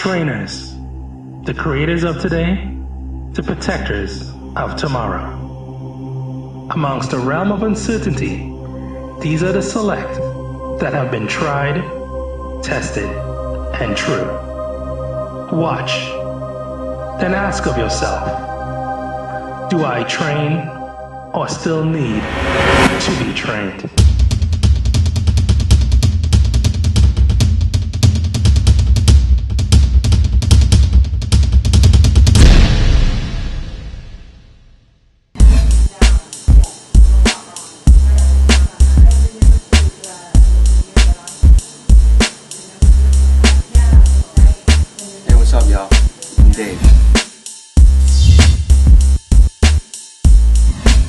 Trainers, the creators of today, the protectors of tomorrow. Amongst the realm of uncertainty, these are the select that have been tried, tested, and true. Watch, then ask of yourself, do I train or still need to be trained? What's up, y'all? I'm Dave.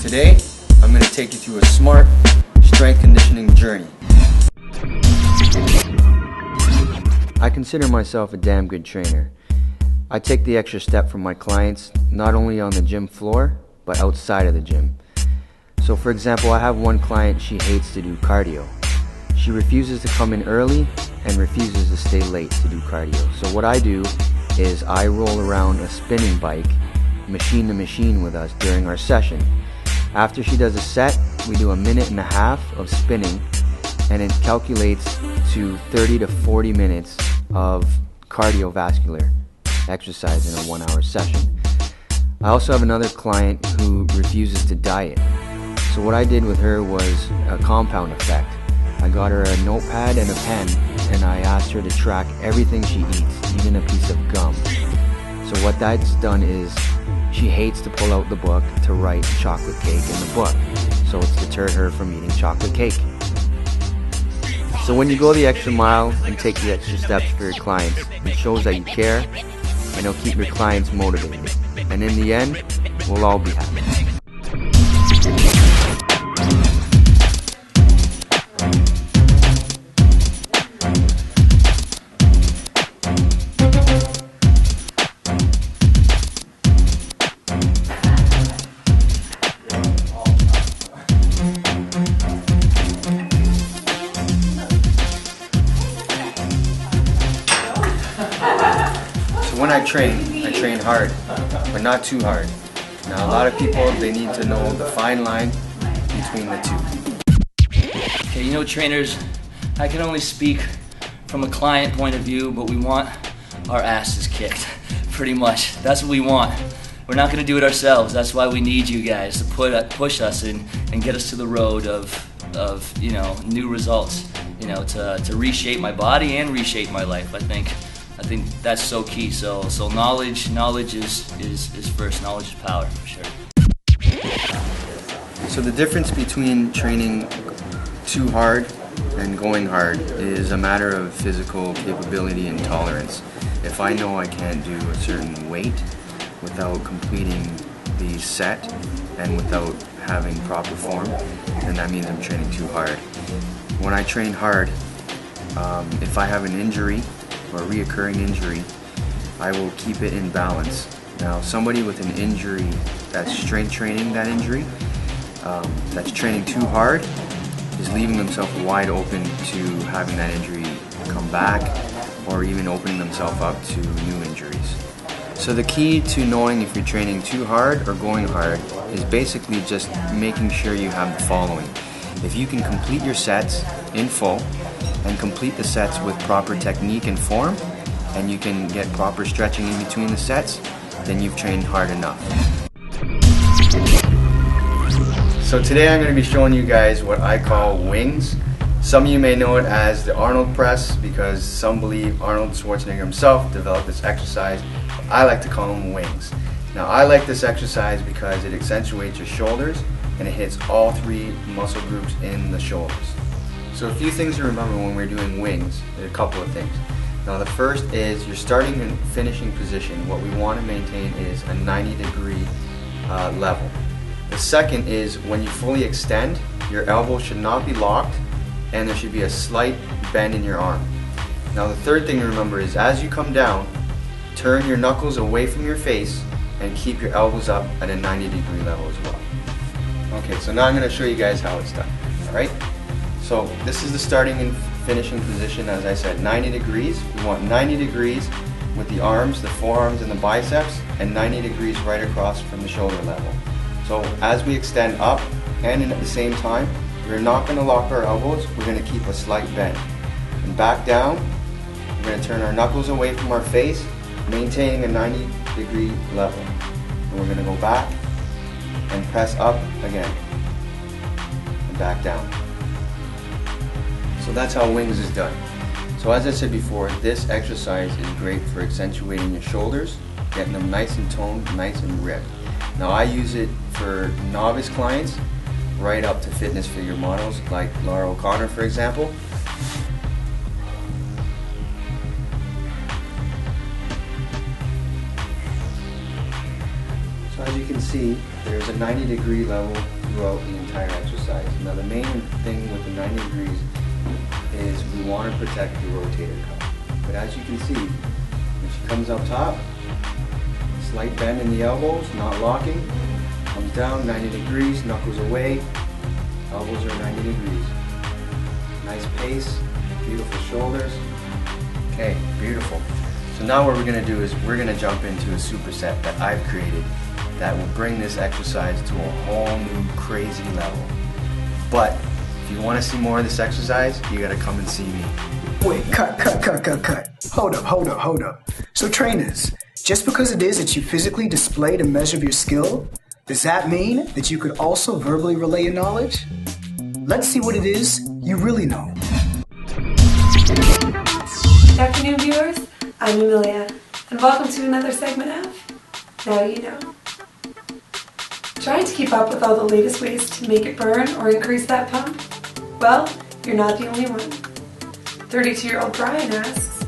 Today, I'm going to take you through a smart strength conditioning journey. I consider myself a damn good trainer. I take the extra step for my clients, not only on the gym floor, but outside of the gym. So for example, I have one client, she hates to do cardio. She refuses to come in early and refuses to stay late to do cardio. So what I do is I roll around a spinning bike, machine to machine with us during our session. After she does a set, we do a minute and a half of spinning, and it calculates to 30 to 40 minutes of cardiovascular exercise in a 1 hour session. I also have another client who refuses to diet. So what I did with her was a compound effect. I got her a notepad and a pen, and I asked her to track everything she eats, even a piece of gum. So what that's done is she hates to pull out the book to write chocolate cake in the book. So it's deterred her from eating chocolate cake. So when you go the extra mile and take the extra steps for your clients, it shows that you care, and it'll keep your clients motivated. And in the end, we'll all be happy. When I train hard, but not too hard. Now a lot of people, they need to know the fine line between the two. Okay, you know, trainers, I can only speak from a client point of view, but we want our asses kicked, pretty much. That's what we want. We're not gonna do it ourselves. That's why we need you guys to push us and get us to the road of you know, new results, you know, to reshape my body and reshape my life. I think that's so key. So knowledge is first. Knowledge is power, for sure. So the difference between training too hard and going hard is a matter of physical capability and tolerance. If I know I can't do a certain weight without completing the set and without having proper form, then that means I'm training too hard. When I train hard, if I have an injury or a reoccurring injury, I will keep it in balance. Now, somebody with an injury that's strength training that injury, that's training too hard, is leaving themselves wide open to having that injury come back, or even opening themselves up to new injuries. So the key to knowing if you're training too hard or going hard is basically just making sure you have the following. If you can complete your sets in full and complete the sets with proper technique and form, and you can get proper stretching in between the sets, then you've trained hard enough. So today I'm going to be showing you guys what I call wings. Some of you may know it as the Arnold press, because some believe Arnold Schwarzenegger himself developed this exercise. I like to call them wings. Now I like this exercise because it accentuates your shoulders and it hits all three muscle groups in the shoulders. So a few things to remember when we're doing wings, a couple of things. Now the first is your starting and finishing position. What we want to maintain is a 90-degree level. The second is when you fully extend, your elbow should not be locked and there should be a slight bend in your arm. Now the third thing to remember is as you come down, turn your knuckles away from your face and keep your elbows up at a 90-degree level as well. Okay, so now I'm going to show you guys how it's done. Alright? So this is the starting and finishing position. As I said, 90 degrees. We want 90 degrees with the arms, the forearms, and the biceps, and 90 degrees right across from the shoulder level. So as we extend up and in at the same time, we're not going to lock our elbows, we're going to keep a slight bend. And back down, we're going to turn our knuckles away from our face, maintaining a 90-degree level. And we're going to go back and press up again, and back down. So that's how wings is done. So as I said before, this exercise is great for accentuating your shoulders, getting them nice and toned, nice and ripped. Now I use it for novice clients, right up to fitness figure models like Laura O'Connor, for example. So as you can see, there's a 90-degree level throughout the entire exercise. Now the main thing with the 90 degrees is we want to protect the rotator cuff. But as you can see, when she comes up top, slight bend in the elbows, not locking, comes down 90 degrees, knuckles away, elbows are 90 degrees. Nice pace, beautiful shoulders. Okay, beautiful. So now what we're going to do is we're going to jump into a superset that I've created that will bring this exercise to a whole new crazy level. But if you want to see more of this exercise, you got to come and see me. Wait, cut. Hold up. So trainers, just because it is that you physically displayed a measure of your skill, does that mean that you could also verbally relay your knowledge? Let's see what it is you really know. Good afternoon, viewers. I'm Amelia, and welcome to another segment of Now You Know. Trying to keep up with all the latest ways to make it burn or increase that pump? Well, you're not the only one. 32-year-old Brian asks,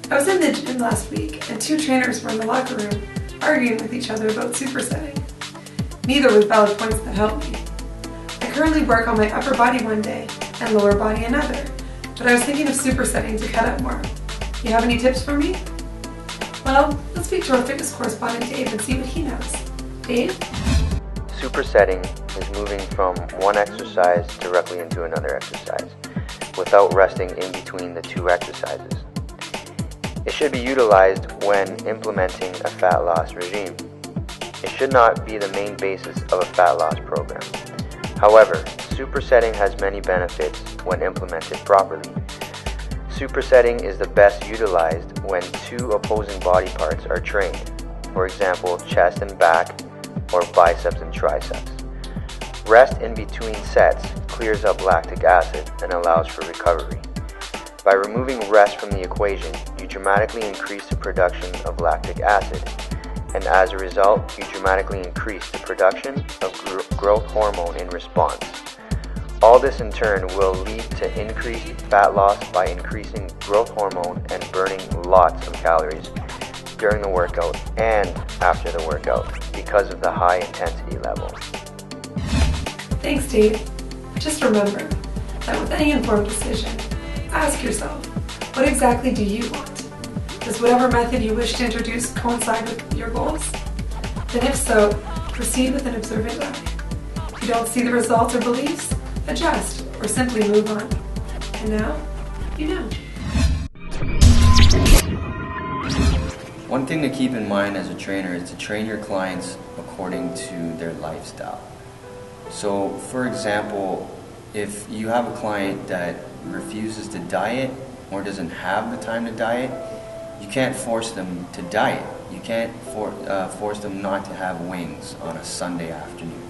I was in the gym last week and two trainers were in the locker room arguing with each other about supersetting. Neither with valid points that helped me. I currently work on my upper body one day and lower body another, but I was thinking of supersetting to cut out more. You have any tips for me? Well, let's speak to our fitness correspondent Dave and see what he knows. Dave? Supersetting is moving from one exercise directly into another exercise without resting in between the two exercises. It should be utilized when implementing a fat loss regime. It should not be the main basis of a fat loss program. However, supersetting has many benefits when implemented properly. Supersetting is the best utilized when two opposing body parts are trained, for example, chest and back, or biceps and triceps. Rest in between sets clears up lactic acid and allows for recovery. By removing rest from the equation, you dramatically increase the production of lactic acid, and as a result, you dramatically increase the production of growth hormone in response. All this in turn will lead to increased fat loss by increasing growth hormone and burning lots of calories during the workout and after the workout because of the high intensity level. Thanks, Dave. Just remember that with any informed decision, ask yourself, what exactly do you want? Does whatever method you wish to introduce coincide with your goals? Then if so, proceed with an observant eye. If you don't see the results or beliefs, adjust or simply move on. And now, you know. One thing to keep in mind as a trainer is to train your clients according to their lifestyle. So, for example, if you have a client that refuses to diet or doesn't have the time to diet, you can't force them to diet. You can't force them not to have wings on a Sunday afternoon.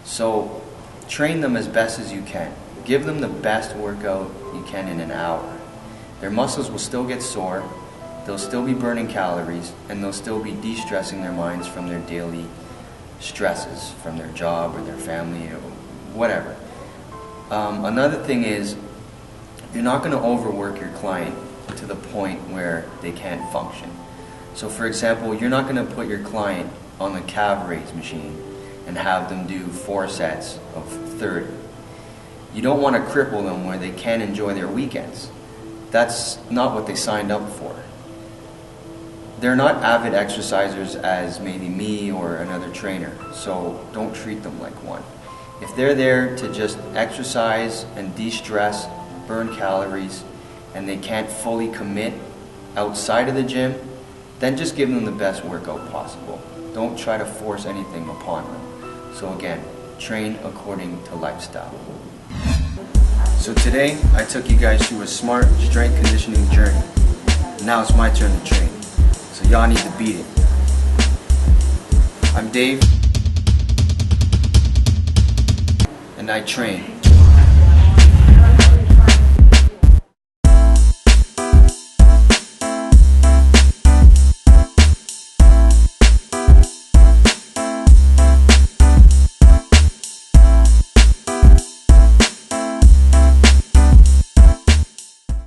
So, train them as best as you can. Give them the best workout you can in an hour. Their muscles will still get sore, they'll still be burning calories, and they'll still be de-stressing their minds from their daily stresses, from their job or their family or whatever. Another thing is, you're not going to overwork your client to the point where they can't function. So for example, you're not going to put your client on the calf raise machine and have them do 4 sets of 30. You don't want to cripple them where they can't enjoy their weekends. That's not what they signed up for. They're not avid exercisers as maybe me or another trainer, so don't treat them like one. If they're there to just exercise and de-stress, burn calories, and they can't fully commit outside of the gym, then just give them the best workout possible. Don't try to force anything upon them. So again, train according to lifestyle. So today, I took you guys through a smart strength conditioning journey. Now it's my turn to train. So y'all need to beat it. I'm Dave, and I train.